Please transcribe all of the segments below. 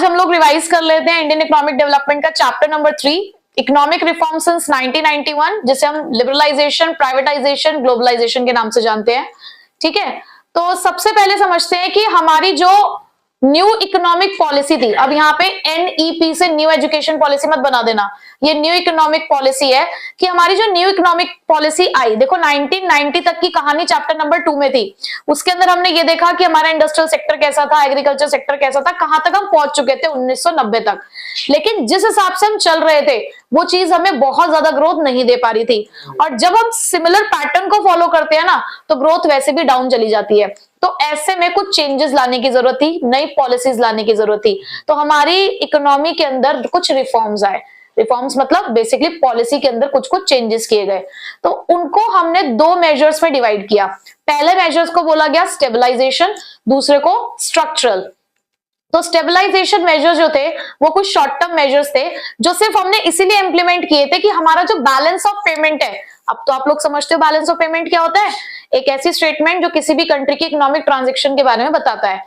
हम लोग रिवाइज कर लेते हैं इंडियन इकोनॉमिक डेवलपमेंट का chapter number 3, economic reform since 1991, जिसे हम लिबरलाइजेशन, प्राइवेटाइजेशन, ग्लोबलाइजेशन के नाम से जानते हैं। ठीक है, तो सबसे पहले समझते हैं कि हमारी जो न्यू इकोनॉमिक पॉलिसी थी, अब यहाँ पे NEP से न्यू एजुकेशन पॉलिसी मत बना देना, ये न्यू इकोनॉमिक पॉलिसी है कि हमारी जो न्यू इकोनॉमिक पॉलिसी आई, देखो 1990 तक की कहानी चैप्टर नंबर 2 में थी। उसके अंदर हमने ये देखा कि हमारा इंडस्ट्रियल सेक्टर कैसा था, एग्रीकल्चर सेक्टर कैसा था, कहां तक हम पहुंच चुके थे 1990 तक। लेकिन जिस हिसाब से हम चल रहे थे वो चीज हमें बहुत ज्यादा ग्रोथ नहीं दे पा रही थी, और जब हम सिमिलर पैटर्न को फॉलो करते हैं ना तो ग्रोथ वैसे भी डाउन चली जाती है। तो ऐसे में कुछ चेंजेस लाने की जरूरत थी, नई पॉलिसीज लाने की जरूरत थी। तो हमारी इकोनॉमी के अंदर कुछ रिफॉर्म्स आए, रिफॉर्म्स मतलब बेसिकली पॉलिसी के अंदर कुछ कुछ चेंजेस किए गए। तो उनको हमने दो मेजर्स में डिवाइड किया। पहले मेजर्स को बोला गया स्टेबलाइजेशन, दूसरे को स्ट्रक्चरल। तो स्टेबलाइजेशन मेजर्स जो थे वो कुछ शॉर्ट टर्म मेजर्स थे जो सिर्फ हमने इसीलिए इंप्लीमेंट किए थे कि हमारा जो बैलेंस ऑफ पेमेंट है, अब तो आप लोग समझते हो बैलेंस ऑफ पेमेंट क्या होता है, एक ऐसी स्टेटमेंट जो किसी भी कंट्री की इकोनॉमिक ट्रांजैक्शन के बारे में बताता है।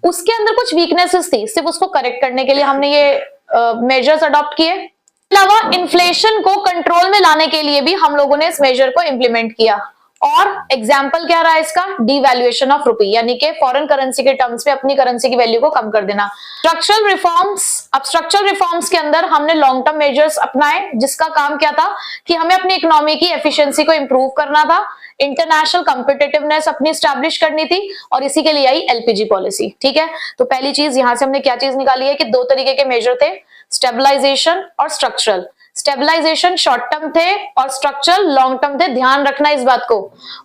उसके अंदर कुछ वीकनेसेस थी, सिर्फ उसको करेक्ट करने के लिए हमने ये मेजर्स अडॉप्ट किए। अलावा इन्फ्लेशन को कंट्रोल में लाने के लिए भी हम लोगों ने इस मेजर को इंप्लीमेंट किया। और एग्जाम्पल क्या रहा इसका, डिवैल्यूएशन ऑफ रुपी, यानी कि फॉरेन करेंसी के टर्म्स में अपनी करेंसी की वैल्यू को कम कर देना। स्ट्रक्चरल रिफॉर्म्स, अब स्ट्रक्चरल रिफॉर्म्स के अंदर हमने लॉन्ग टर्म मेजर्स अपनाए जिसका काम क्या था कि हमें अपनी इकोनॉमी की एफिशिएंसी को इंप्रूव करना था, इंटरनेशनल कॉम्पिटिटिवनेस अपनी स्टैब्लिश करनी थी, और इसी के लिए आई LPG पॉलिसी। ठीक है, तो पहली चीज यहां से हमने क्या चीज निकाली है कि दो तरीके के मेजर थे, स्टेबलाइजेशन और स्ट्रक्चरल। स्टेबलाइजेशन शॉर्ट टर्म थे और स्ट्रक्चरल लॉन्ग टर्म थे, ध्यान रखना इस बात को।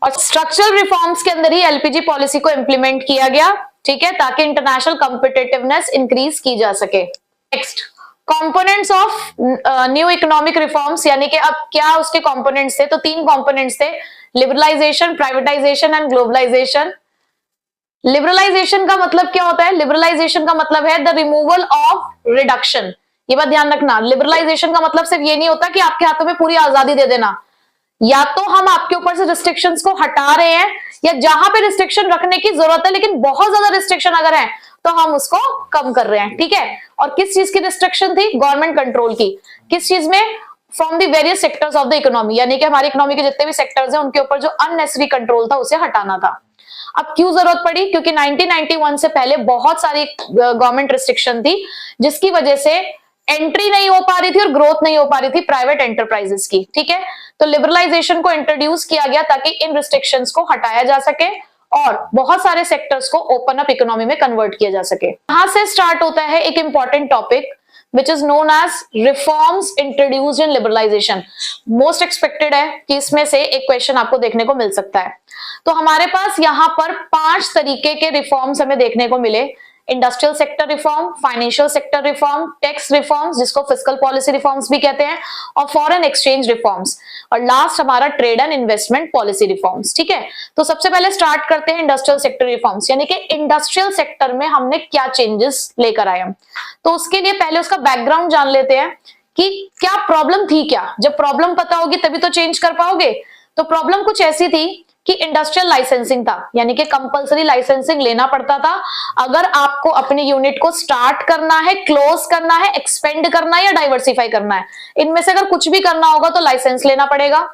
और स्ट्रक्चरल रिफॉर्म्स के अंदर ही LPG पॉलिसी को इंप्लीमेंट किया गया, ठीक है, ताकि इंटरनेशनल कॉम्पिटिटिवनेस इंक्रीज की जा सके। Next, components of new economic reforms, यानी कि अब क्या उसके कंपोनेंट्स थे, तो तीन कंपोनेंट्स थे, liberalization, privatization and globalization. Liberalization का मतलब क्या होता है, लिबरलाइजेशन का मतलब है द रिमूवल ऑफ रिडक्शन। ये बात ध्यान रखना, लिबरलाइजेशन का मतलब सिर्फ ये नहीं होता कि आपके हाथों में पूरी आजादी दे देना, या तो हम आपके ऊपर से रिस्ट्रिक्शंस को हटा रहे हैं, या जहां पे रिस्ट्रिक्शन रखने की जरूरत है लेकिन बहुत ज्यादा रिस्ट्रिक्शन अगर है तो हम उसको कम कर रहे हैं। ठीक है, और किस चीज की रिस्ट्रिक्शन थी, गवर्नमेंट कंट्रोल की, किस चीज में, from the various sectors of the economy, यानी कि हमारी इकोनॉमी के जितने भी सेक्टर्स हैं उनके ऊपर जो अननेसेसरी कंट्रोल था उसे हटाना था। अब क्यों जरूरत पड़ी, क्योंकि 1991 से पहले बहुत सारी गवर्नमेंट रिस्ट्रिक्शन थी जिसकी वजह से एंट्री नहीं हो पा रही थी और ग्रोथ नहीं हो पा रही थी प्राइवेट एंटरप्राइजेस की। ठीक है, तो लिबरलाइजेशन को इंट्रोड्यूस किया गया ताकि इन रिस्ट्रिक्शंस को हटाया जा सके और बहुत सारे सेक्टर्स को ओपन अप इकोनॉमी में कन्वर्ट किया जा सके। यहां से स्टार्ट होता है एक important topic which is known as reforms introduced in liberalization। Most expected है कि इसमें से एक क्वेश्चन आपको देखने को मिल सकता है। तो हमारे पास यहाँ पर 5 तरीके के रिफॉर्म्स हमें देखने को मिले, industrial sector reform, financial sector reform, tax reforms जिसको फिस्कल पॉलिसी रिफॉर्म्स भी कहते हैं, और फॉरेन एक्सचेंज रिफॉर्म्स, और लास्ट हमारा trade and investment policy reforms. ठीक है, तो सबसे पहले स्टार्ट करते हैं इंडस्ट्रियल सेक्टर रिफॉर्म्स, यानी कि इंडस्ट्रियल सेक्टर में हमने क्या चेंजेस लेकर आए हम। तो उसके लिए पहले उसका बैकग्राउंड जान लेते हैं कि क्या प्रॉब्लम थी, क्या, जब प्रॉब्लम पता होगी तभी तो चेंज कर पाओगे। तो प्रॉब्लम कुछ ऐसी थी कि इंडस्ट्रियल लाइसेंसिंग था, यानी कि कंपलसरी लाइसेंसिंग लेना पड़ता था अगर आपको अपनी यूनिट को स्टार्ट करना है, क्लोज करना है, एक्सपेंड करना है या डाइवर्सिफाई करना है। इनमें से अगर कुछ भी करना होगा तो लाइसेंस लेना पड़ेगा।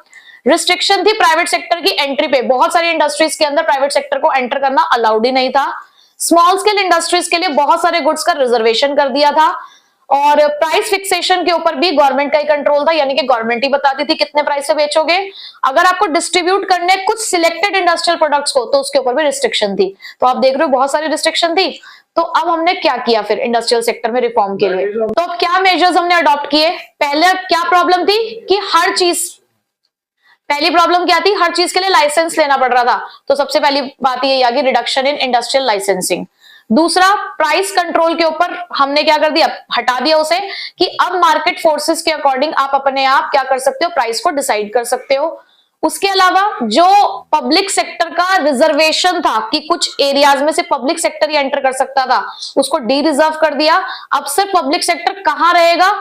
रिस्ट्रिक्शन थी प्राइवेट सेक्टर की एंट्री पे, बहुत सारी इंडस्ट्रीज के अंदर प्राइवेट सेक्टर को एंटर करना अलाउड ही नहीं था। स्मॉल स्केल इंडस्ट्रीज के लिए बहुत सारे गुड्स का रिजर्वेशन कर दिया था, और प्राइस फिक्सेशन के ऊपर भी गवर्नमेंट का ही कंट्रोल था, यानी कि गवर्नमेंट ही बताती थी कितने प्राइस से बेचोगे। अगर आपको डिस्ट्रीब्यूट करने कुछ सिलेक्टेड इंडस्ट्रियल प्रोडक्ट्स को तो उसके ऊपर भी रिस्ट्रिक्शन थी। तो आप देख रहे हो बहुत सारी रिस्ट्रिक्शन थी। तो अब हमने क्या किया फिर इंडस्ट्रियल सेक्टर में रिफॉर्म के लिए, तो अब क्या मेजर्स हमने अडॉप्ट किए। पहले क्या प्रॉब्लम थी कि हर चीज, पहली प्रॉब्लम क्या थी, हर चीज के लिए लाइसेंस लेना पड़ रहा था। तो सबसे पहली बात ये आ गई रिडक्शन इन इंडस्ट्रियल लाइसेंसिंग। दूसरा, प्राइस कंट्रोल के ऊपर हमने क्या कर दिया, हटा दिया उसे, कि अब मार्केट फोर्सेस के अकॉर्डिंग आप अपने आप क्या कर सकते हो, प्राइस को डिसाइड कर सकते हो। उसके अलावा जो पब्लिक सेक्टर का रिजर्वेशन था कि कुछ एरियाज में से पब्लिक सेक्टर ही एंटर कर सकता था, उसको डी रिजर्व कर दिया। अब सिर्फ पब्लिक सेक्टर कहां रहेगा,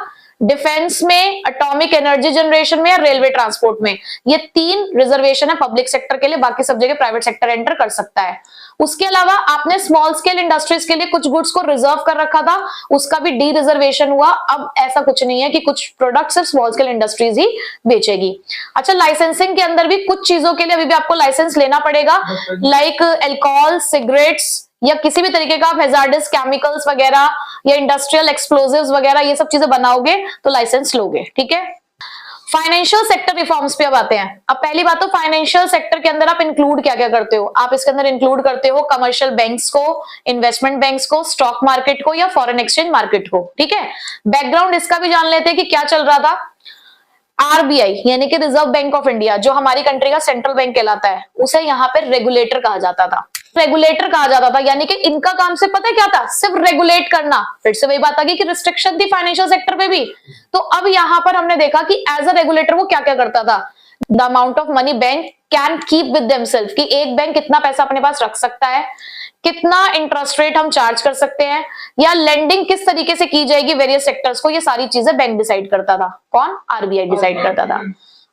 डिफेंस में, एटॉमिक एनर्जी जनरेशन में या रेलवे ट्रांसपोर्ट में। ये 3 रिजर्वेशन है पब्लिक सेक्टर के लिए, बाकी सब जगह प्राइवेट सेक्टर एंटर कर सकता है। उसके अलावा आपने स्मॉल स्केल इंडस्ट्रीज के लिए कुछ गुड्स को रिजर्व कर रखा था, उसका भी डी रिजर्वेशन हुआ। अब ऐसा कुछ नहीं है कि कुछ प्रोडक्ट सिर्फ स्मॉल स्केल इंडस्ट्रीज ही बेचेगी। अच्छा, लाइसेंसिंग के अंदर भी कुछ चीजों के लिए अभी भी आपको लाइसेंस लेना पड़ेगा, लाइक अल्कोहल, सिगरेट्स या किसी भी तरीके का हैजार्डस केमिकल्स वगैरह या इंडस्ट्रियल एक्सप्लोजिव्स वगैरह, ये सब चीजें बनाओगे तो लाइसेंस लोगे। ठीक है, फाइनेंशियल सेक्टर रिफॉर्म्स पे अब आते हैं। अब पहली बात तो फाइनेंशियल सेक्टर के अंदर आप इंक्लूड क्या क्या करते हो? आप इसके अंदर इंक्लूड करते हो कमर्शियल बैंक्स को, इन्वेस्टमेंट बैंक्स को, स्टॉक मार्केट को या फॉरेन एक्सचेंज मार्केट को। ठीक है, बैकग्राउंड इसका भी जान लेते हैं कि क्या चल रहा था। आरबीआई यानी कि रिजर्व बैंक ऑफ इंडिया, जो हमारी कंट्री का सेंट्रल बैंक कहलाता है, उसे यहाँ पे रेगुलेटर कहा जाता था। रेगुलेटर कहा जाता था, यानी कि इनका काम से पता है क्या था? सिर्फ रेगुलेट करना। फिर से वही बात आ गई कि रिस्ट्रिक्शन थी फाइनेंशियल सेक्टर पे भी। तो अब यहां पर हमने देखा कि एज अ रेगुलेटर वो क्या क्या करता था। The amount of money bank can keep with themselves, कि एक बैंक कितना पैसा अपने पास रख सकता है, कितना इंटरेस्ट रेट हम चार्ज कर सकते हैं, या लेंडिंग किस तरीके से की जाएगी वेरियस सेक्टर्स को, ये सारी चीजें बैंक डिसाइड करता था। कौन? आरबीआई डिसाइड करता था।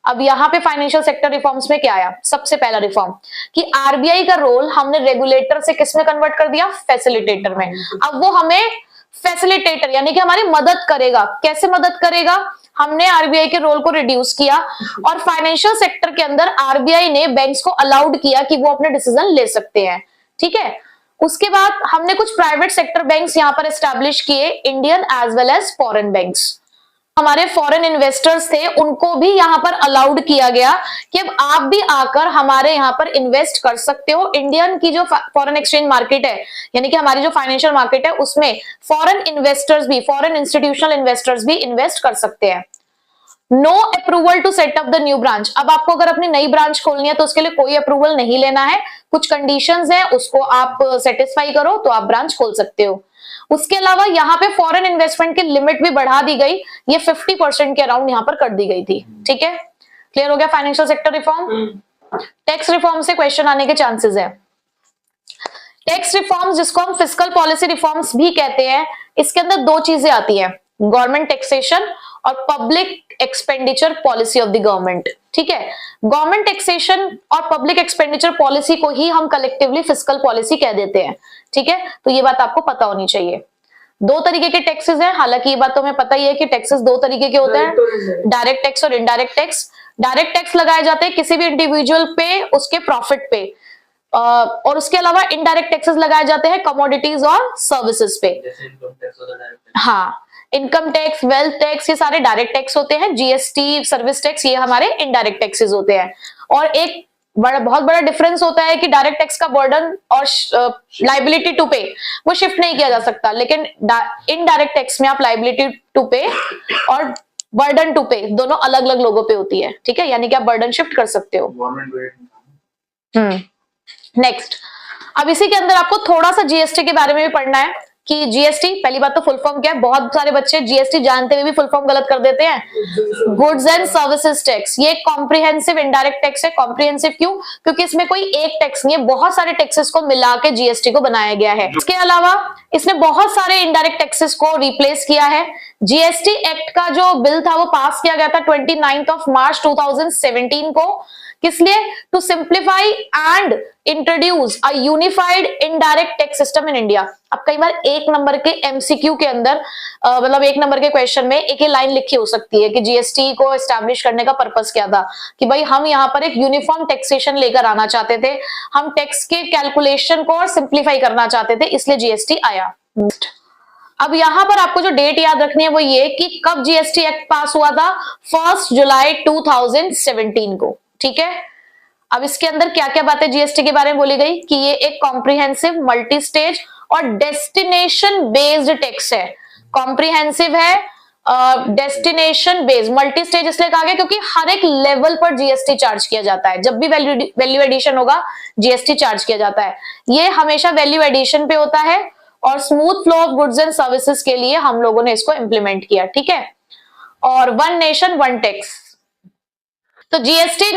अब यहाँ पे फाइनेंशियल सेक्टर रिफॉर्म्स में क्या आया? सबसे पहला रिफॉर्म कि आरबीआई का रोल हमने रेगुलेटर से किस में कन्वर्ट कर दिया? फैसिलिटेटर में। अब वो हमें फैसिलिटेटर यानी कि हमारी मदद करेगा। कैसे मदद करेगा? हमने आरबीआई के रोल को रिड्यूस किया और फाइनेंशियल सेक्टर के अंदर आरबीआई ने बैंक्स को अलाउड किया कि वो अपने डिसीजन ले सकते हैं। ठीक है, उसके बाद हमने कुछ प्राइवेट सेक्टर बैंक्स यहाँ पर एस्टैब्लिश किए, Indian as well as foreign banks. हमारे फॉरेन इन्वेस्टर्स थे, उनको भी यहाँ पर अलाउड किया गया कि अब आप भी आकर हमारे यहाँ पर इन्वेस्ट कर सकते हो। इंडियन की जो फॉरेन एक्सचेंज मार्केट है, यानी कि हमारी जो फाइनेंशियल मार्केट है, उसमें फॉरेन इन्वेस्टर्स भी, फॉरेन इंस्टीट्यूशनल इन्वेस्टर्स भी इन्वेस्ट कर सकते हैं। No approval to set up the new branch. अब आपको अगर अपनी नई ब्रांच खोलनी है तो उसके लिए कोई अप्रूवल नहीं लेना है, कुछ कंडीशंस है, उसको आप सेटिस्फाई करो तो आप ब्रांच खोल सकते हो। उसके अलावा यहाँ पे फॉरेन इन्वेस्टमेंट की लिमिट भी बढ़ा दी गई, ये 50% के अराउंड यहाँ पर कर दी गई थी। ठीक है, क्लियर हो गया financial sector reform. Tax reform से क्वेश्चन आने के चांसेस है। टैक्स रिफॉर्म्स, जिसको हम फिस्कल पॉलिसी रिफॉर्म्स भी कहते हैं, इसके अंदर 2 चीजें आती हैं, गवर्नमेंट टैक्सेशन और public expenditure policy of the government. ठीक है, गवर्नमेंट टैक्सेशन और पब्लिक एक्सपेंडिचर पॉलिसी को ही हम कलेक्टिवली फिस्कल पॉलिसी कह देते हैं। ठीक है, तो ये बात आपको पता होनी चाहिए। 2 तरीके के टैक्सेस हैं, हालांकि ये बात तो हमें पता ही है कि टैक्सेस 2 तरीके के होते हैं, डायरेक्ट टैक्स और इनडायरेक्ट टैक्स। डायरेक्ट टैक्स लगाए जाते हैं किसी भी इंडिविजुअल पे, उसके प्रॉफिट पे, और उसके अलावा इनडायरेक्ट टैक्सेस लगाए जाते हैं कमोडिटीज और सर्विसेज पे। हाँ, इनकम टैक्स, वेल्थ टैक्स, ये सारे डायरेक्ट टैक्स होते हैं। जीएसटी, सर्विस टैक्स, ये हमारे इनडायरेक्ट टैक्सेस होते हैं। और एक बहुत बड़ा डिफरेंस होता है कि डायरेक्ट टैक्स का बर्डन और लाइबिलिटी टू पे वो शिफ्ट नहीं किया जा सकता, लेकिन इनडायरेक्ट टैक्स में आप लाइबिलिटी टू पे और बर्डन टू पे दोनों अलग अलग लोगों पे होती है। ठीक है, यानी कि आप बर्डन शिफ्ट कर सकते हो। नेक्स्ट, अब इसी के अंदर आपको थोड़ा सा जीएसटी के बारे में भी पढ़ना है कि जीएसटी, पहली बात तो फुल फॉर्म क्या है? बहुत सारे बच्चे जीएसटी जानते हुए भी फुल फॉर्म गलत कर देते हैं। गुड्स एंड सर्विसेज टैक्स, ये कॉम्प्रिहेंसिव इनडायरेक्ट टैक्स है। कॉम्प्रिहेंसिव क्यों? क्योंकि इसमें कोई एक टैक्स नहीं है, बहुत सारे टैक्सेस को मिला के जीएसटी को बनाया गया है। इसके अलावा इसने बहुत सारे इनडायरेक्ट टैक्सेस को रिप्लेस किया है। जीएसटी एक्ट का जो बिल था वो पास किया गया था 29 मार्च 2017 को। किस लिए? To simplify and introduce a unified indirect tax system in India. अब कई बार 1 नंबर के एमसीक्यू के अंदर मतलब 1 नंबर के क्वेश्चन में एक ही लाइन लिखी हो सकती है कि जीएसटी को एस्टैब्लिश करने का पर्पस क्या था, कि भाई हम यहाँ पर एक यूनिफॉर्म टैक्सेशन लेकर आना चाहते थे, हम टैक्स के कैलकुलेशन को और सिंप्लीफाई करना चाहते थे, इसलिए जीएसटी आया। अब यहां पर आपको जो डेट याद रखनी है वो ये कि कब जीएसटी एक्ट पास हुआ था? 1 जुलाई 2017 को। ठीक है, अब इसके अंदर क्या क्या बातें जीएसटी के बारे में बोली गई कि ये एक कॉम्प्रिहेंसिव, मल्टी स्टेज और डेस्टिनेशन बेस्ड टैक्स है। कॉम्प्रिहेंसिव है, डेस्टिनेशन बेस्ड, मल्टी स्टेज इसलिए कहा गया क्योंकि हर एक लेवल पर जीएसटी चार्ज किया जाता है। जब भी वैल्यू एडिशन होगा जीएसटी चार्ज किया जाता है। ये हमेशा वैल्यू एडिशन पे होता है और smooth flow of goods and services के लिए हम लोगों ने इसको इंप्लीमेंट किया। ठीक है, और 1 नेशन 1 टैक्स। तो जीएसटी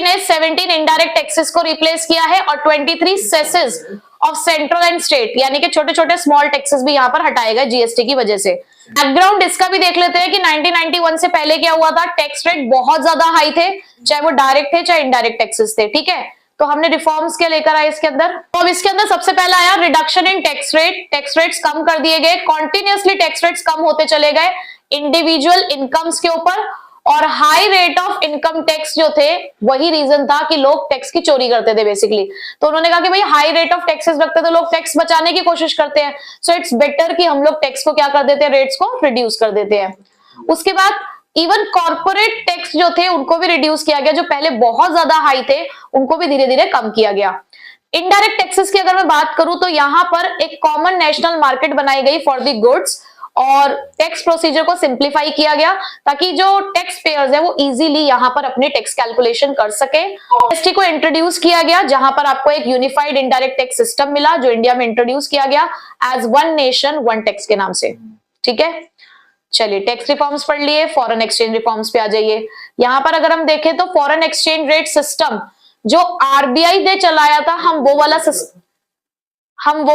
ने 17 इनडायरेक्ट टैक्सेस को रिप्लेस किया है और 23 सेसेस ऑफ सेंट्रल एंड स्टेट, यानी कि छोटे छोटे स्मॉल टैक्सेस भी यहाँ पर हटाए गए जीएसटी की वजह से। बैकग्राउंड इसका भी देख लेते हैं कि 1991 से पहले क्या हुआ था, टैक्स रेट बहुत ज्यादा हाई थे, चाहे वो डायरेक्ट थे चाहे इनडायरेक्ट टैक्सेस थे। ठीक है, तो हमने रिफॉर्म्स क्या लेकर आए इसके अंदर, तो अब इसके अंदर सबसे पहला आया reduction in tax rate, tax rates कम कर दिए गए, कॉन्टिन्यूअसली टैक्स रेट्स कम होते चले गए इंडिविजुअल इनकम्स के ऊपर, और high rate of income tax जो थे वही रीजन था कि लोग टैक्स की चोरी करते थे बेसिकली। तो उन्होंने कहा कि भाई हाई रेट ऑफ टैक्सेस रखते तो लोग टैक्स बचाने की कोशिश करते हैं, सो इट्स बेटर कि हम लोग टैक्स को क्या कर देते हैं, रेट्स को रिड्यूस कर देते हैं। उसके बाद इवन कॉर्पोरेट टैक्स जो थे उनको भी रिड्यूस किया गया, जो पहले बहुत ज्यादा हाई थे उनको भी धीरे धीरे कम किया गया। इनडायरेक्ट टैक्सेस की अगर मैं बात करूं तो यहां पर एक कॉमन नेशनल मार्केट बनाई गई फॉर द गुड्स, और टैक्स प्रोसीजर को सिंप्लीफाई किया गया ताकि जो टैक्स पेयर्स है वो इजीली यहां पर अपने टैक्स कैलकुलेशन कर सके। जीएसटी को इंट्रोड्यूस किया गया जहां पर आपको एक यूनिफाइड इनडायरेक्ट टैक्स सिस्टम मिला जो इंडिया में इंट्रोड्यूस किया गया as one nation one tax के नाम से। ठीक है, चलिए टैक्स रिफॉर्म्स पढ़ लिए, फॉरेन एक्सचेंज रिफॉर्म्स पे आ जाइए। यहां पर अगर हम देखें तो फॉरेन एक्सचेंज रेट सिस्टम जो आरबीआई ने चलाया था, हम वो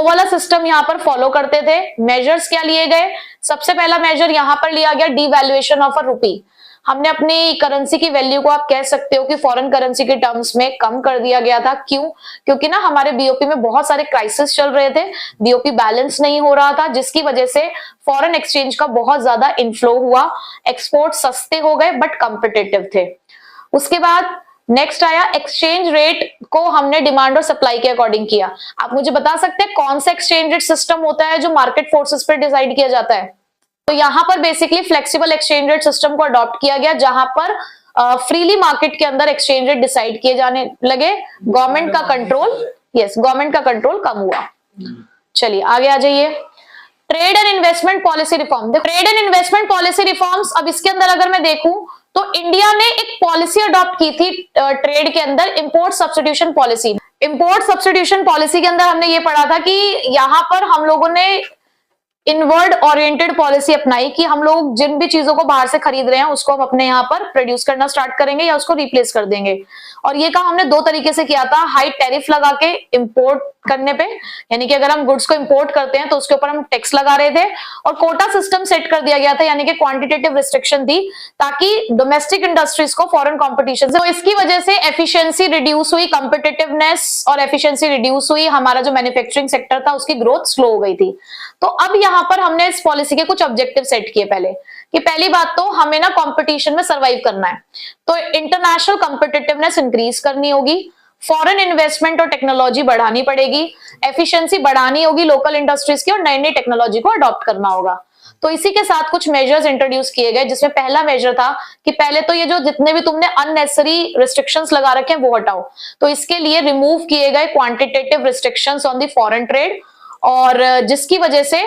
वाला सिस्टम यहां पर फॉलो करते थे। मेजर्स क्या लिए गए, सबसे पहला मेजर यहां पर लिया गया डिवैल्यूएशन ऑफ अ रूपी। हमने अपनी करेंसी की वैल्यू को आप कह सकते हो कि फॉरेन करेंसी के टर्म्स में कम कर दिया गया था। क्यों, क्योंकि ना हमारे बीओपी में बहुत सारे क्राइसिस चल रहे थे, बीओपी बैलेंस नहीं हो रहा था, जिसकी वजह से फॉरेन एक्सचेंज का बहुत ज्यादा इनफ्लो हुआ, एक्सपोर्ट सस्ते हो गए बट कॉम्पिटिटिव थे। उसके बाद नेक्स्ट आया एक्सचेंज रेट को हमने डिमांड और सप्लाई के अकॉर्डिंग किया। आप मुझे बता सकते हैं कौन सा एक्सचेंज रेट सिस्टम होता है जो मार्केट फोर्सेस पर डिसाइड किया जाता है, तो यहां पर basically flexible exchange rate system को अडॉप्ट किया गया जहां पर फ्रीली मार्केट के अंदर एक्सचेंज रेट डिसाइड किए जाने लगे, गवर्नमेंट का कंट्रोल कम हुआ। चलिए आगे आ जाइए, trade and investment policy reform. Trade and investment policy reforms, अब इसके अंदर अगर मैं देखूं तो इंडिया ने एक पॉलिसी अडॉप्ट की थी ट्रेड के अंदर, import substitution policy. Import substitution policy के अंदर हमने ये पढ़ा था कि यहां पर हम लोगों ने इनवर्ड ओरिएंटेड पॉलिसी अपनाई कि हम लोग जिन भी चीजों को बाहर से खरीद रहे हैं उसको हम अपने यहाँ पर प्रोड्यूस करना स्टार्ट करेंगे या उसको रिप्लेस कर देंगे। और ये काम हमने दो तरीके से किया था, हाई टैरिफ लगा के इंपोर्ट करने पे, यानी कि अगर हम गुड्स को इंपोर्ट करते हैं तो उसके ऊपर हम टैक्स लगा रहे थे, और कोटा सिस्टम सेट कर दिया गया था, यानी कि क्वांटिटेटिव रिस्ट्रिक्शन थी ताकि डोमेस्टिक इंडस्ट्रीज को फॉरेन कॉम्पिटिशन से, तो इसकी वजह से एफिशिएंसी रिड्यूस हुई, कॉम्पिटिटिवनेस और एफिशिएंसी रिड्यूस हुई, हमारा जो मैन्युफैक्चरिंग सेक्टर था उसकी ग्रोथ स्लो हो गई थी। तो अब यहाँ पर हमने इस पॉलिसी के कुछ ऑब्जेक्टिव सेट किए पहले, कि पहली बात तो हमें ना कंपटीशन में सरवाइव करना है, तो इंटरनेशनल कॉम्पिटिटिवनेस इंक्रीज करनी होगी, फॉरेन इन्वेस्टमेंट और टेक्नोलॉजी बढ़ानी पड़ेगी, एफिशिएंसी बढ़ानी होगी लोकल इंडस्ट्रीज की, और नई नई टेक्नोलॉजी को अडॉप्ट करना होगा। तो इसी के साथ कुछ मेजर्स इंट्रोड्यूस किए गए, जिसमें पहला मेजर था कि पहले तो ये जो जितने भी तुमने अननेसेसरी रिस्ट्रिक्शंस लगा रखे हैं वो हटाओ, तो इसके लिए रिमूव किए गए quantitative restrictions on the foreign trade, और जिसकी वजह से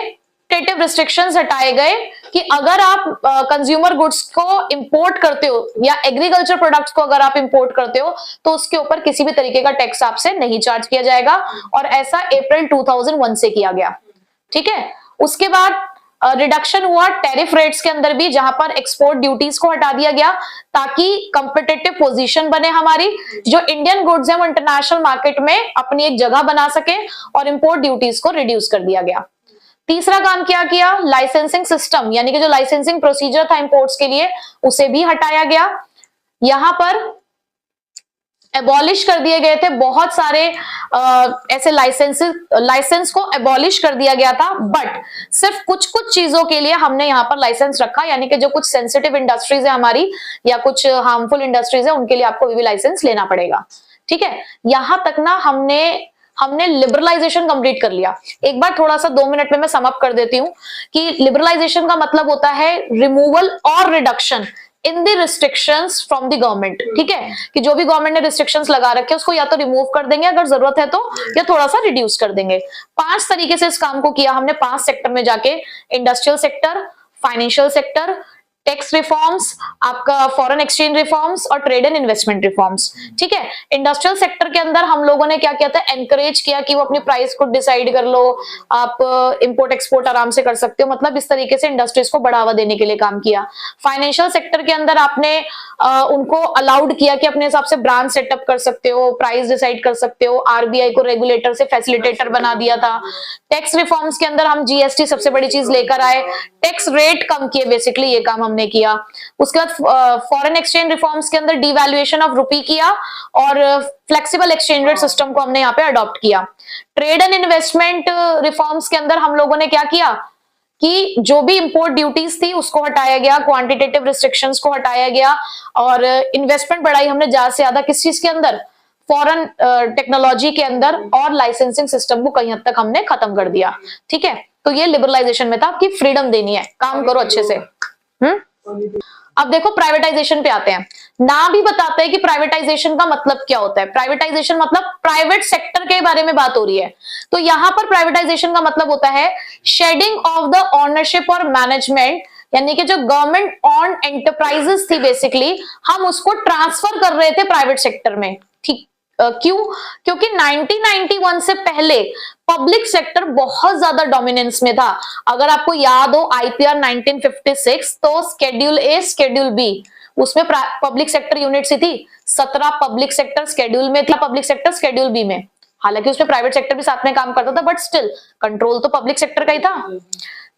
क्वांटिटेटिव रिस्ट्रिक्शंस हटाए गए कि अगर आप कंज्यूमर गुड्स को इंपोर्ट करते हो या एग्रीकल्चर प्रोडक्ट्स को अगर आप इंपोर्ट करते हो तो उसके ऊपर किसी भी तरीके का टैक्स आपसे नहीं चार्ज किया जाएगा, और ऐसा अप्रैल 2001 से किया गया। ठीक है, उसके बाद रिडक्शन हुआ टैरिफ रेट्स के अंदर भी, जहां पर एक्सपोर्ट ड्यूटीज को हटा दिया गया ताकि कंपिटिटिव पोजीशन बने हमारी, जो इंडियन गुड्स है वो इंटरनेशनल मार्केट में अपनी एक जगह बना सके, और इंपोर्ट ड्यूटीज को रिड्यूस कर दिया गया। तीसरा काम क्या किया, लाइसेंसिंग सिस्टम, यानी कि जो लाइसेंसिंग प्रोसीजर था इंपोर्ट्स के लिए उसे भी हटाया गया। यहां पर एबॉलिश कर दिए गए थे बहुत सारे ऐसे लाइसेंस को एबॉलिश कर दिया गया था, बट सिर्फ कुछ कुछ चीजों के लिए हमने यहाँ पर लाइसेंस रखा, यानी कि जो कुछ सेंसिटिव इंडस्ट्रीज है हमारी या कुछ हार्मफुल इंडस्ट्रीज है उनके लिए आपको भी लाइसेंस लेना पड़ेगा। ठीक है, यहां तक ना हमने लिबरलाइजेशन कंप्लीट कर लिया। एक बार थोड़ा सा 2 मिनट में मैं सम अप कर देती हूँ कि लिबरलाइजेशन का मतलब होता है रिमूवल और reduction in the restrictions from the government. ठीक है, कि जो भी गवर्नमेंट ने रिस्ट्रिक्शंस लगा रखे हैं उसको या तो रिमूव कर देंगे अगर जरूरत है तो, या थोड़ा सा रिड्यूस कर देंगे। 5 तरीके से इस काम को किया हमने 5 सेक्टर में जाके, industrial sector, financial sector, tax reforms, आपका फॉरेन एक्सचेंज रिफॉर्म्स और ट्रेड एंड इन्वेस्टमेंट रिफॉर्म्स। ठीक है, इंडस्ट्रियल सेक्टर के अंदर हम लोगों ने क्या किया था, एनकरेज किया कि वो अपनी प्राइस को डिसाइड कर लो, आप इंपोर्ट एक्सपोर्ट आराम से कर सकते हो, मतलब इस तरीके से इंडस्ट्रीज को बढ़ावा देने के लिए काम किया। फाइनेंशियल सेक्टर के अंदर आपने उनको अलाउड किया कि अपने हिसाब से ब्रांच सेटअप कर सकते हो, प्राइस डिसाइड कर सकते हो, आरबीआई को रेगुलेटर से फैसिलिटेटर बना दिया था। टैक्स रिफॉर्म्स के अंदर हम जीएसटी सबसे बड़ी चीज लेकर आए, टैक्स रेट कम किए, बेसिकली ये काम हमने किया। उसके बाद फॉरेन एक्सचेंज रिफॉर्म्स के अंदर डिवैल्यूएशन ऑफ रुपी किया और फ्लेक्सिबल एक्सचेंज रेट सिस्टम को हमने यहाँ पे अडॉप्ट किया। ट्रेड एंड इन्वेस्टमेंट रिफॉर्म्स के अंदर हम लोगों ने क्या किया कि जो भी इंपोर्ट ड्यूटीज थी उसको हटाया गया, क्वांटिटेटिव रिस्ट्रिक्शंस को हटाया गया और इन्वेस्टमेंट बढ़ाई हमने ज्यादा से ज्यादा किस चीज के अंदर, फॉरेन टेक्नोलॉजी के अंदर, और लाइसेंसिंग सिस्टम को कहीं हद तक हमने खत्म कर दिया। ठीक है, तो ये लिबरलाइजेशन में था कि फ्रीडम देनी है, काम करो अच्छे से। अब देखो प्राइवेटाइजेशन पे आते हैं। नाम भी बताते हैं कि प्राइवेटाइजेशन का मतलब क्या होता है। प्राइवेटाइजेशन मतलब प्राइवेट सेक्टर के बारे में बात हो रही है। तो यहां पर प्राइवेटाइजेशन का मतलब होता है शेडिंग ऑफ द ओनरशिप और मैनेजमेंट, यानी कि जो गवर्नमेंट ऑन एंटरप्राइजेस थी बेसिकली, हम उसको ट्रांसफर कर रहे थे प्राइवेट सेक्टर में। ठीक, क्यों? क्योंकि 1991 से पहले पब्लिक सेक्टर बहुत ज्यादा डोमिनेंस में था। अगर आपको याद हो आईपीआर 1956, तो स्केड्यूल ए स्केड्यूल बी, उसमें पब्लिक सेक्टर यूनिट सी थी, 17 पब्लिक सेक्टर स्केड्यूल में था, पब्लिक सेक्टर स्केड्यूल बी में। हालांकि उसमें प्राइवेट सेक्टर भी साथ में काम करता था, बट स्टिल कंट्रोल तो पब्लिक सेक्टर का ही था।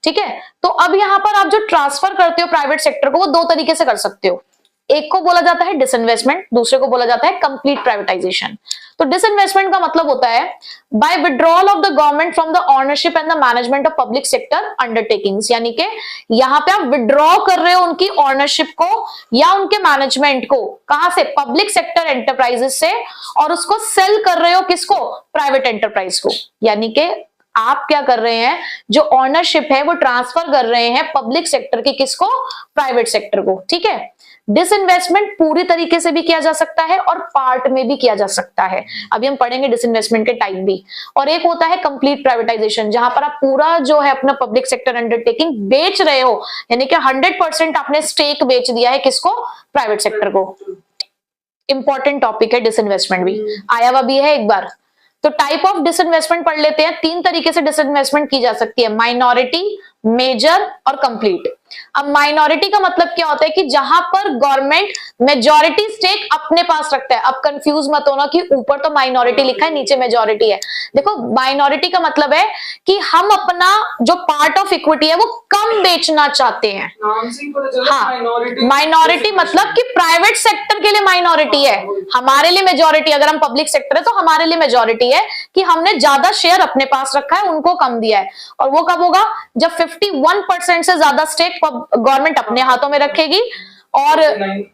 ठीक है, तो अब यहां पर आप जो ट्रांसफर करते हो प्राइवेट सेक्टर को, वो दो तरीके से कर सकते हो। एक को बोला जाता है डिसइन्वेस्टमेंट, दूसरे को बोला जाता है कंप्लीट प्राइवेटाइजेशन। तो डिसइन्वेस्टमेंट का मतलब होता है by withdrawal of the government from the ownership and the management of public sector undertakings, यानी कि यहां पे आप विड्रॉ कर रहे हो उनकी ओनरशिप को या उनके मैनेजमेंट को, कहां से, पब्लिक सेक्टर एंटरप्राइजेस से, और उसको सेल कर रहे हो किसको, प्राइवेट एंटरप्राइज को। यानी कि आप क्या कर रहे हैं, जो ओनरशिप है वो ट्रांसफर कर रहे हैं पब्लिक सेक्टर की किसको, प्राइवेट सेक्टर को। ठीक है, डिसइन्वेस्टमेंट पूरी तरीके से भी किया जा सकता है और पार्ट में भी किया जा सकता है। अभी हम पढ़ेंगे डिसइन्वेस्टमेंट के टाइप भी। और एक होता है कंप्लीट प्राइवेटाइजेशन, जहां पर आप पूरा जो है अपना पब्लिक सेक्टर अंडरटेकिंग बेच रहे हो, यानी कि 100% आपने स्टेक बेच दिया है किसको, प्राइवेट सेक्टर को। इंपॉर्टेंट टॉपिक है डिसइन्वेस्टमेंट भी, आया हुआ भी है एक बार। तो टाइप ऑफ डिसइन्वेस्टमेंट पढ़ लेते हैं। 3 तरीके से डिसइन्वेस्टमेंट की जा सकती है, माइनॉरिटी, मेजर और कंप्लीट। अब माइनॉरिटी का मतलब क्या होता है कि जहां पर गवर्नमेंट मेजॉरिटी स्टेक अपने पास रखता है। अब कंफ्यूज मत होना कि ऊपर तो माइनॉरिटी लिखा है, नीचे मेजॉरिटी है। देखो, माइनॉरिटी का मतलब है कि हम अपना जो पार्ट ऑफ इक्विटी है वो कम बेचना चाहते हैं। हाँ, माइनॉरिटी मतलब कि प्राइवेट सेक्टर के लिए माइनॉरिटी है, हमारे लिए मेजॉरिटी। अगर हम पब्लिक सेक्टर है तो हमारे लिए मेजॉरिटी है कि हमने ज्यादा शेयर अपने पास रखा है, उनको कम दिया है। और वो कब होगा, जब 51% से ज्यादा स्टेक गवर्नमेंट अपने हाथों में रखेगी और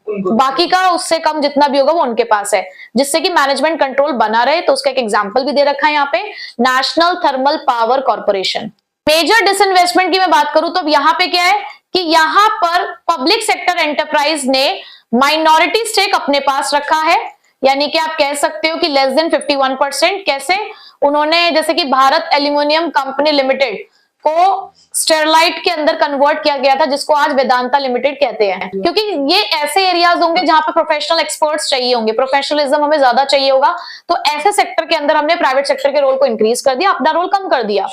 बाकी का उससे कम जितना भी होगा वो उनके पास है, जिससे कि मैनेजमेंट कंट्रोल बना रहे। तो उसका एक एग्जांपल भी दे रखा है यहाँ पे, national thermal power corporation. Major disinvestment की मैं बात करूं तो अब यहाँ पे क्या है कि यहाँ पर पब्लिक सेक्टर एंटरप्राइज ने माइनॉरिटी स्टेक अपने पास रखा है, यानी कि आप कह सकते हो कि लेस देन 51%। कैसे, उन्होंने जैसे कि भारत एल्यूमिनियम कंपनी लिमिटेड को स्टेरलाइट के अंदर कन्वर्ट किया गया था, जिसको आज वेदांता लिमिटेड कहते हैं। क्योंकि ये ऐसे एरियाज होंगे जहां पे प्रोफेशनल एक्सपर्ट्स चाहिए होंगे, प्रोफेशनलिज्म हमें ज्यादा चाहिए होगा, तो ऐसे सेक्टर के अंदर हमने प्राइवेट सेक्टर के रोल को इंक्रीज कर दिया, अपना रोल कम कर दिया।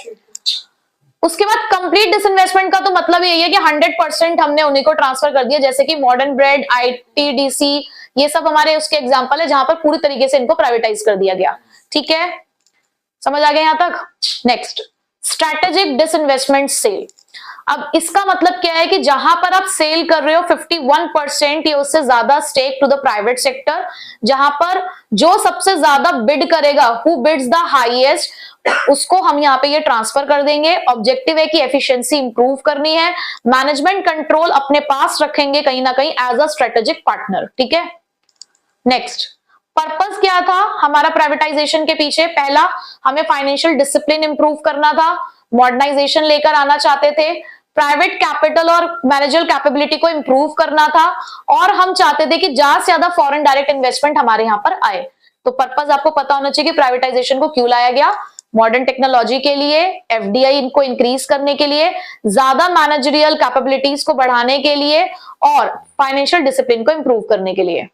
उसके बाद कंप्लीट डिसइन्वेस्टमेंट का तो मतलब यही है कि 100% हमने उन्हीं को ट्रांसफर कर दिया, जैसे कि मॉडर्न ब्रेड, आईटीडीसी, ये सब हमारे उसके एग्जाम्पल है जहां पर पूरी तरीके से इनको प्राइवेटाइज कर दिया गया। ठीक है, समझ आ गया यहां तक। Next, strategic disinvestment sale. अब इसका मतलब क्या है कि जहां पर आप सेल कर रहे हो 51% या उससे ज्यादा stake to the private sector, जहां पर जो सबसे ज्यादा बिड करेगा, हु बिड्स द हाईएस्ट, उसको हम यहाँ पे ये ट्रांसफर कर देंगे। ऑब्जेक्टिव है कि एफिशिएंसी इंप्रूव करनी है, मैनेजमेंट कंट्रोल अपने पास रखेंगे कहीं ना कहीं एज अ स्ट्रेटेजिक पार्टनर। ठीक है, नेक्स्ट, पर्पस क्या था हमारा प्राइवेटाइजेशन के पीछे? पहला, हमें फाइनेंशियल डिसिप्लिन इंप्रूव करना था, मॉडर्नाइजेशन लेकर आना चाहते थे, प्राइवेट कैपिटल और मैनेजर कैपेबिलिटी को इंप्रूव करना था, और हम चाहते थे कि ज्यादा से ज्यादा फॉरेन डायरेक्ट इन्वेस्टमेंट हमारे यहाँ पर आए। तो पर्पस आपको पता होना चाहिए कि प्राइवेटाइजेशन को क्यों लाया गया। मॉडर्न टेक्नोलॉजी के लिए, एफडीआई इनको इंक्रीज करने के लिए, ज्यादा मैनेजरियल कैपेबिलिटीज को बढ़ाने के लिए और फाइनेंशियल डिसिप्लिन को इंप्रूव करने के लिए।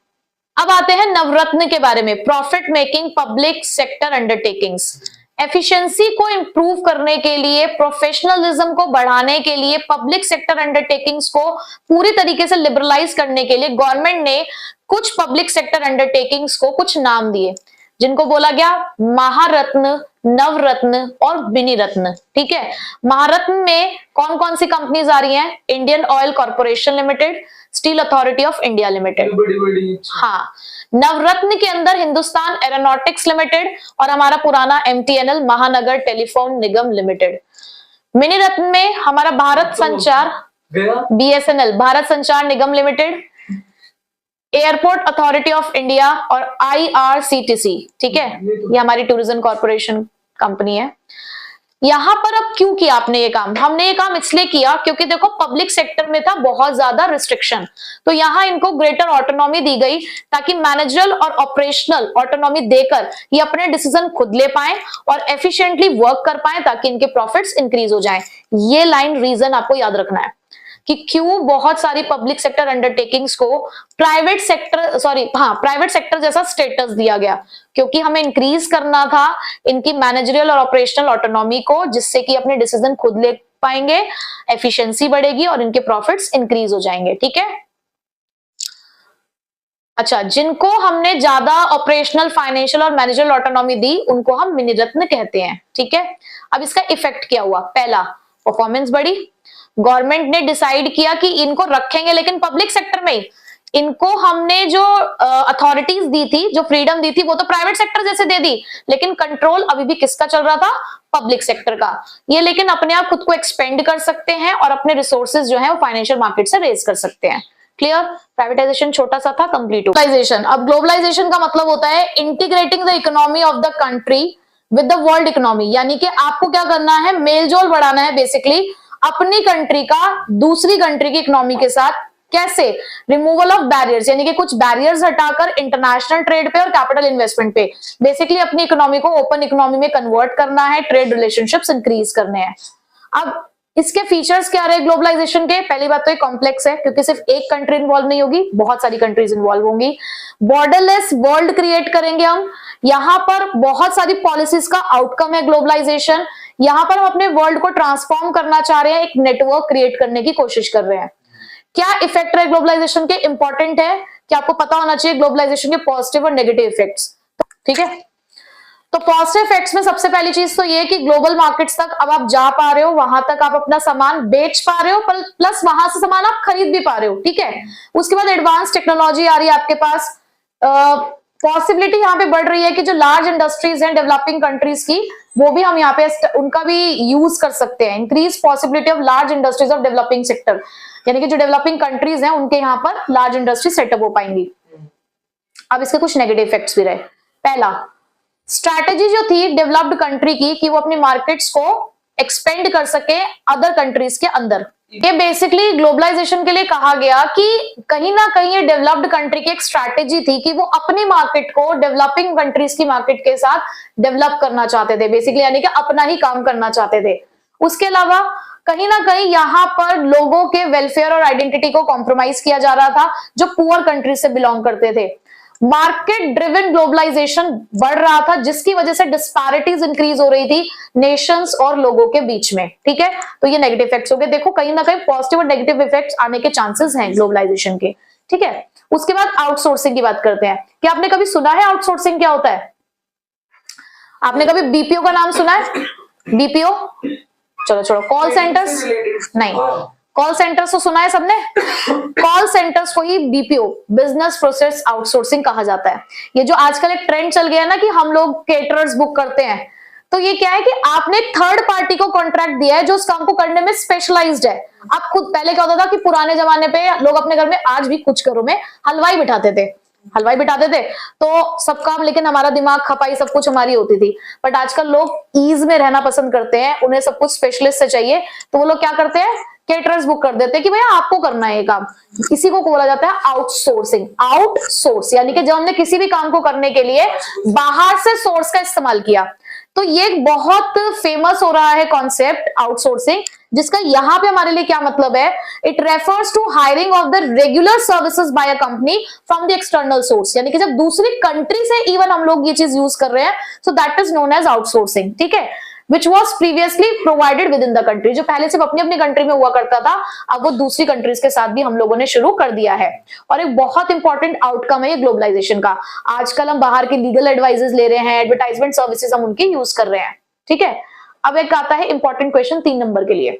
अब आते हैं नवरत्न के बारे में, profit making public sector undertakings. Efficiency को इंप्रूव करने के लिए, प्रोफेशनलिज्म को बढ़ाने के लिए, पब्लिक सेक्टर अंडरटेकिंग्स को पूरी तरीके से लिबरलाइज करने के लिए गवर्नमेंट ने कुछ पब्लिक सेक्टर अंडरटेकिंग्स को कुछ नाम दिए, जिनको बोला गया महारत्न, नवरत्न और मिनी रत्न। ठीक है, महारत्न में कौन कौन सी कंपनीज आ रही हैं? Indian oil corporation limited, steel authority of India limited. हाँ, नवरत्न के अंदर हिंदुस्तान एरोनॉटिक्स लिमिटेड और हमारा पुराना MTNL Mahanagar telephone Nigam limited. Mini Ratna में हमारा Bharat Sanchar BSNL, Bharat Sanchar Nigam limited, airport authority of India और आईआरसीटीसी। ठीक है, ये हमारी टूरिज्म कॉर्पोरेशन कंपनी है। यहां पर अब क्यों किया आपने ये काम? हमने ये काम इसलिए किया क्योंकि देखो पब्लिक सेक्टर में था बहुत ज्यादा रिस्ट्रिक्शन, तो यहां इनको ग्रेटर ऑटोनॉमी दी गई ताकि मैनेजरल और ऑपरेशनल ऑटोनॉमी देकर ये अपने डिसीजन खुद ले पाए और एफिशिएंटली वर्क कर पाए ताकि इनके प्रॉफिट्स इंक्रीज हो जाएं। ये लाइन रीजन आपको याद रखना है कि क्यों बहुत सारी पब्लिक सेक्टर अंडरटेकिंग्स को प्राइवेट सेक्टर जैसा स्टेटस दिया गया, क्योंकि हमें इंक्रीज करना था इनकी मैनेजरियल और ऑपरेशनल ऑटोनॉमी को, जिससे कि अपने डिसीजन खुद ले पाएंगे, एफिशिएंसी बढ़ेगी और इनके प्रॉफिट्स इंक्रीज हो जाएंगे। ठीक है, अच्छा, जिनको हमने ज्यादा ऑपरेशनल, फाइनेंशियल और मैनेजरियल ऑटोनॉमी दी उनको हम मिनी रत्न कहते हैं। ठीक है, अब इसका इफेक्ट क्या हुआ? पहला, परफॉर्मेंस बढ़ी। गवर्नमेंट ने डिसाइड किया कि इनको रखेंगे लेकिन पब्लिक सेक्टर में। इनको हमने जो अथॉरिटीज दी थी, जो फ्रीडम दी थी, वो तो प्राइवेट सेक्टर जैसे दे दी, लेकिन कंट्रोल अभी भी किसका चल रहा था? पब्लिक सेक्टर का। ये लेकिन अपने आप खुद को एक्सपेंड कर सकते हैं और अपने रिसोर्सेज जो है वो फाइनेंशियल मार्केट से रेज कर सकते हैं। क्लियर? प्राइवेटाइजेशन छोटा सा था, कंप्लीट। ग्लोबलाइजेशन, अब ग्लोबलाइजेशन का मतलब होता है integrating the economy of the country with the world economy, यानी कि आपको क्या करना है? मेलजोल बढ़ाना है बेसिकली अपनी कंट्री का दूसरी कंट्री की इकोनॉमी के साथ। कैसे? रिमूवल ऑफ बैरियर्स, यानी कि कुछ बैरियर्स हटाकर इंटरनेशनल ट्रेड पे और कैपिटल इन्वेस्टमेंट पे बेसिकली अपनी इकोनॉमी को ओपन इकोनॉमी में कन्वर्ट करना है, ट्रेड रिलेशनशिप्स इंक्रीज करने हैं। अब इसके फीचर्स क्या रहे ग्लोबलाइजेशन के? पहली बात तो ये कॉम्प्लेक्स है क्योंकि सिर्फ एक कंट्री इन्वॉल्व नहीं होगी, बहुत सारी कंट्रीज इन्वॉल्व होंगी। बॉर्डरलेस वर्ल्ड क्रिएट करेंगे हम, यहाँ पर बहुत सारी पॉलिसीज का आउटकम है ग्लोबलाइजेशन। यहाँ पर हम अपने वर्ल्ड को ट्रांसफॉर्म करना चाह रहे हैं, एक नेटवर्क क्रिएट करने की कोशिश कर रहे हैं। क्या इफेक्ट है ग्लोबलाइजेशन के? इंपॉर्टेंट है कि आपको पता होना चाहिए ग्लोबलाइजेशन के पॉजिटिव और नेगेटिव इफेक्ट्स। ठीक है, तो पॉजिटिव इफेक्ट्स में सबसे पहली चीज तो ये कि ग्लोबल मार्केट्स तक अब आप जा पा रहे हो, वहां तक आप अपना सामान बेच पा रहे हो, प्लस वहां से सामान आप खरीद भी पा रहे हो। ठीक है, उसके बाद एडवांस टेक्नोलॉजी आ रही है आपके पास। पॉसिबिलिटी यहाँ पे बढ़ रही है कि जो लार्ज इंडस्ट्रीज हैं डेवलपिंग कंट्रीज की, वो भी हम यहाँ पे उनका भी यूज कर सकते हैं। Increase possibility of large industries of developing sector, यानी कि जो डेवलपिंग कंट्रीज हैं उनके यहाँ पर लार्ज इंडस्ट्री सेटअप हो पाएंगी। अब इसके कुछ नेगेटिव इफेक्ट्स भी रहे। पहला, स्ट्रैटेजी जो थी डेवलप्ड कंट्री की कि वो अपनी मार्केट्स को एक्सपेंड कर सके अदर कंट्रीज के अंदर, ये बेसिकली ग्लोबलाइजेशन के लिए कहा गया कि कहीं ना कहीं ये डेवलप्ड कंट्री की एक स्ट्रैटेजी थी कि वो अपनी मार्केट को डेवलपिंग कंट्रीज की मार्केट के साथ डेवलप करना चाहते थे बेसिकली, यानी कि अपना ही काम करना चाहते थे। उसके अलावा कहीं ना कहीं यहाँ पर लोगों के वेलफेयर और आइडेंटिटी को कॉम्प्रोमाइज किया जा रहा था जो पुअर कंट्रीज से बिलोंग करते थे। मार्केट ड्रिवन ग्लोबलाइजेशन बढ़ रहा था जिसकी वजह से डिस्पैरिटीज इंक्रीज हो रही थी नेशंस और लोगों के बीच में। ठीक है, तो ये नेगेटिव इफेक्ट्स हो गए। देखो कहीं ना कहीं पॉजिटिव और नेगेटिव इफेक्ट्स आने के चांसेस हैं ग्लोबलाइजेशन के। ठीक है, उसके बाद आउटसोर्सिंग की बात करते हैं। क्या आपने कभी सुना है आउटसोर्सिंग क्या होता है? आपने कभी बीपीओ का नाम सुना है? बीपीओ, चलो छोड़ो, कॉल सेंटर्स नहीं, कॉल सेंटर्स तो सुना है सबने। कॉल सेंटर्स को ही बीपीओ, बिजनेस प्रोसेस आउटसोर्सिंग कहा जाता है। ये जो आजकल एक ट्रेंड चल गया है ना कि हम लोग केटरर्स बुक करते हैं, तो ये क्या है कि आपने थर्ड पार्टी को कॉन्ट्रैक्ट दिया है जो उस काम को करने में स्पेशलाइज्ड है। आप खुद, पहले क्या होता था कि पुराने जमाने पे लोग अपने घर में, आज भी कुछ घरों में हलवाई बिठाते थे, तो सब काम, लेकिन हमारा दिमाग खपाई सब कुछ हमारी होती थी। बट आजकल लोग ईज में रहना पसंद करते हैं, उन्हें सब कुछ स्पेशलिस्ट से चाहिए, तो वो लोग क्या करते हैं, केटरर्स बुक कर देते हैं कि भैया आपको करना है ये काम। इसी को बोला जाता है आउटसोर्सिंग। आउटसोर्स यानी कि जब हमने किसी भी काम को करने के लिए बाहर से सोर्स का इस्तेमाल किया। तो ये एक बहुत फेमस हो रहा है कॉन्सेप्ट आउटसोर्सिंग, जिसका यहाँ पे हमारे लिए क्या मतलब है, it refers to hiring of the regular services by a company from the external source, यानी कि जब दूसरी कंट्री से इवन हम लोग ये चीज यूज कर रहे हैं, so that is known as outsourcing, ठीक है, which was previously provided within the country, जो पहले सिर्फ अपनी अपनी कंट्री में हुआ करता था, अब वो दूसरी कंट्रीज के साथ भी हम लोगों ने शुरू कर दिया है। और एक बहुत इंपॉर्टेंट आउटकम है ये ग्लोबलाइजेशन का। आजकल हम बाहर के लीगल एडवाइजेस ले रहे हैं, एडवर्टाइजमेंट सर्विसेज हम उनकी यूज कर रहे हैं, ठीक है। अब एक आता है इंपॉर्टेंट क्वेश्चन 3 नंबर के लिए,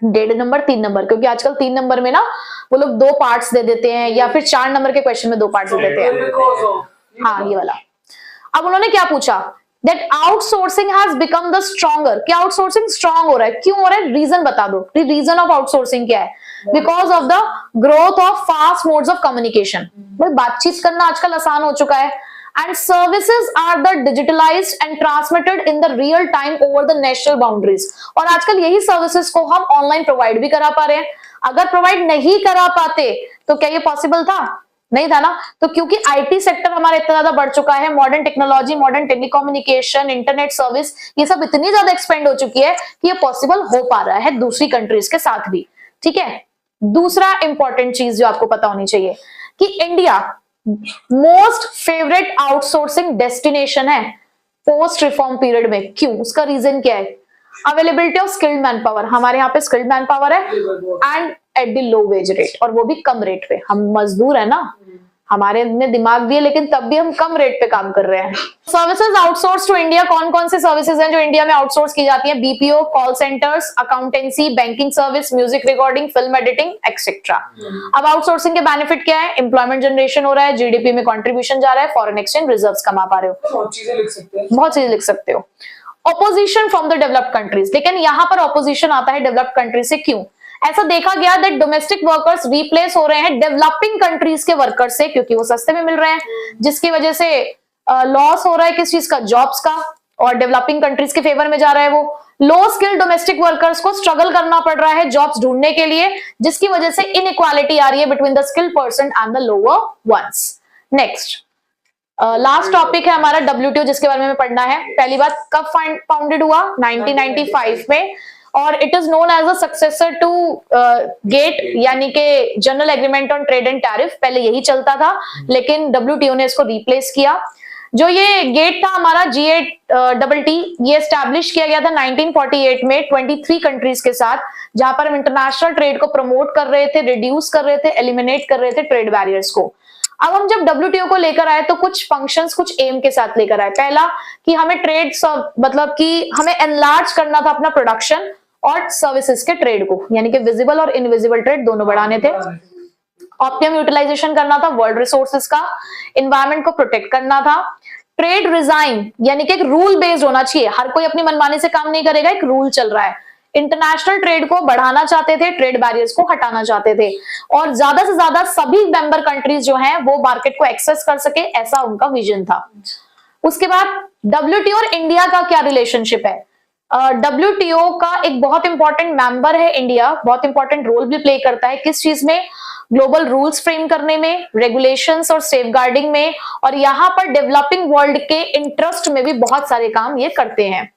1.5 नंबर 3 नंबर, क्योंकि आजकल 3 नंबर में ना वो लोग 2 पार्ट्स दे देते हैं, या फिर 4 नंबर के क्वेश्चन में 2 पार्ट्स दे देते हैं। हाँ, ये वाला। अब उन्होंने क्या पूछा, that outsourcing has become the stronger, क्या आउटसोर्सिंग स्ट्रॉन्ग हो रहा है, क्यों हो रहा है, रीजन बता दो, रीजन ऑफ आउटसोर्सिंग क्या है, because of the growth of fast modes of communication, बातचीत करना आजकल आसान हो चुका है, and services are the digitalized and transmitted in the real time over the national boundaries, और आजकल यही सर्विसेज को हम ऑनलाइन प्रोवाइड भी करा पा रहे हैं। अगर प्रोवाइड नहीं करा पाते तो क्या ये पॉसिबल था, नहीं था ना। तो क्योंकि आईटी सेक्टर हमारा इतना ज्यादा बढ़ चुका है, modern technology, modern telecommunication, internet service, ये सब इतनी ज्यादा एक्सपेंड हो चुकी है कि ये पॉसिबल हो पा रहा है दूसरी कंट्रीज के साथ भी, ठीक है। दूसरा इंपॉर्टेंट चीज जो आपको पता होनी चाहिए कि India most favourite outsourcing destination है पोस्ट रिफॉर्म पीरियड में। क्यों, उसका रीजन क्या है, availability of skilled man power, हमारे यहाँ पे स्किल्ड मैन पावर है, and at the low wage rate, और वो भी कम रेट पे। हम मजदूर है ना, हमारे में दिमाग भी है, लेकिन तब भी हम कम रेट पे काम कर रहे हैं। सर्विसेज आउटसोर्स टू इंडिया, कौन कौन से सर्विसेज हैं जो इंडिया में आउटसोर्स की जाती है, BPO, call centres, accountancy, banking service, music recording, film editing etcetera. अब आउटसोर्सिंग के बेनिफिट क्या है, एम्प्लॉयमेंट जनरेशन हो रहा है, जीडीपी में कॉन्ट्रीब्यूशन जा रहा है, फॉरेन एक्सचेंज रिजर्व्स कमा पा रहे हो, बहुत चीजें लिख सकते हो। Opposition from the developed countries, लेकिन यहाँ पर ऑपोजिशन आता है डेवलप्ड कंट्रीज से, क्यों, ऐसा देखा गया दैट डोमेस्टिक वर्कर्स रिप्लेस हो रहे हैं डेवलपिंग कंट्रीज के वर्कर्स से, क्योंकि वो सस्ते में मिल रहे हैं, जिसकी वजह से लॉस हो रहा है किस चीज का, जॉब्स का, और डेवलपिंग कंट्रीज के फेवर में जा रहा है वो। लो स्किल डोमेस्टिक वर्कर्स को स्ट्रगल करना पड़ रहा है जॉब्स ढूंढने के लिए, जिसकी वजह से इनइक्वालिटी आ रही है between the skilled person and the lower ones. Next last topic है हमारा WTO, जिसके बारे में पढ़ना है। पहली बात कब फाउंडेड हुआ, 1995 में, और it is known as a successor to GATT, यानी कि general agreement on trade and tariff. पहले यही चलता था, लेकिन WTO ने इसको रिप्लेस किया। जो ये गेट था हमारा G8TT, ये एस्टैब्लिश किया गया था 1948 में 23 कंट्रीज के साथ, जहां पर हम इंटरनेशनल ट्रेड को प्रमोट कर रहे थे, रिड्यूस कर रहे थे, एलिमिनेट कर रहे थे ट्रेड बैरियर्स को। अब हम जब WTO को लेकर आए तो कुछ फंक्शंस, कुछ एम के साथ लेकर आए। पहला कि हमें ट्रेड, मतलब कि हमें एनलार्ज करना था अपना प्रोडक्शन और सर्विसेज के ट्रेड को, यानी कि विजिबल और इनविजिबल ट्रेड दोनों बढ़ाने थे। ऑप्टिमम यूटिलाइजेशन करना था वर्ल्ड रिसोर्सेज का, एनवायरमेंट को प्रोटेक्ट करना था। ट्रेड डिजाइन, यानी कि एक रूल बेस्ड होना चाहिए, हर कोई अपनी मनमानी से काम नहीं करेगा, एक रूल चल रहा है। इंटरनेशनल ट्रेड को बढ़ाना चाहते थे, ट्रेड बैरियर्स को हटाना चाहते थे, और ज्यादा से ज्यादा सभी मेंबर कंट्रीज जो हैं वो मार्केट को एक्सेस कर सके, ऐसा उनका विजन था। उसके बाद WTO और इंडिया का क्या रिलेशनशिप है, WTO का एक बहुत इंपॉर्टेंट मेंबर है इंडिया, बहुत इंपॉर्टेंट रोल भी प्ले करता है किस चीज में, ग्लोबल रूल्स फ्रेम करने में, रेगुलेशंस और सेफगार्डिंग में, और यहाँ पर डेवलपिंग वर्ल्ड के इंटरेस्ट में भी बहुत सारे काम ये करते हैं।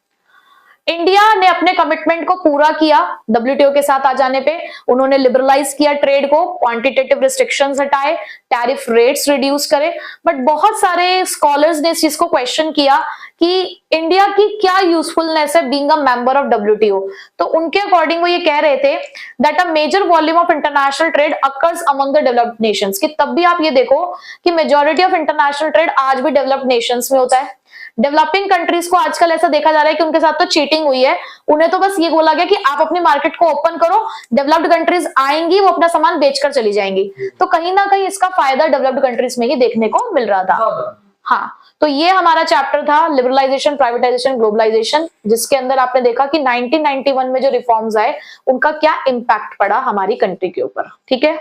इंडिया ने अपने कमिटमेंट को पूरा किया WTO के साथ आ जाने पे, उन्होंने लिबरलाइज किया ट्रेड को, क्वांटिटेटिव रिस्ट्रिक्शंस हटाए, टैरिफ रेट्स रिड्यूस करे। बट बहुत सारे स्कॉलर्स ने इस चीज को क्वेश्चन किया कि इंडिया की क्या यूजफुलनेस है being a member of WTO। तो उनके अकॉर्डिंग वो ये कह रहे थे that a major volume of international trade occurs among the developed nations, कि तब भी आप ये देखो कि मेजॉरिटी ऑफ इंटरनेशनल ट्रेड आज भी डेवलप्ड नेशंस में होता है। डेवलपिंग कंट्रीज को आजकल ऐसा देखा जा रहा है कि उनके साथ तो चीटिंग हुई है, उन्हें तो बस ये बोला गया कि आप अपनी मार्केट को ओपन करो, डेवलप्ड कंट्रीज आएंगी, वो अपना सामान बेचकर चली जाएंगी। तो कहीं ना कहीं इसका फायदा डेवलप्ड कंट्रीज में ही देखने को मिल रहा था। हाँ, तो ये हमारा चैप्टर था लिबरलाइजेशन, प्राइवेटाइजेशन, ग्लोबलाइजेशन, जिसके अंदर आपने देखा कि 1991 में जो रिफॉर्म्स आए उनका क्या इम्पैक्ट पड़ा हमारी कंट्री के ऊपर। ठीक है।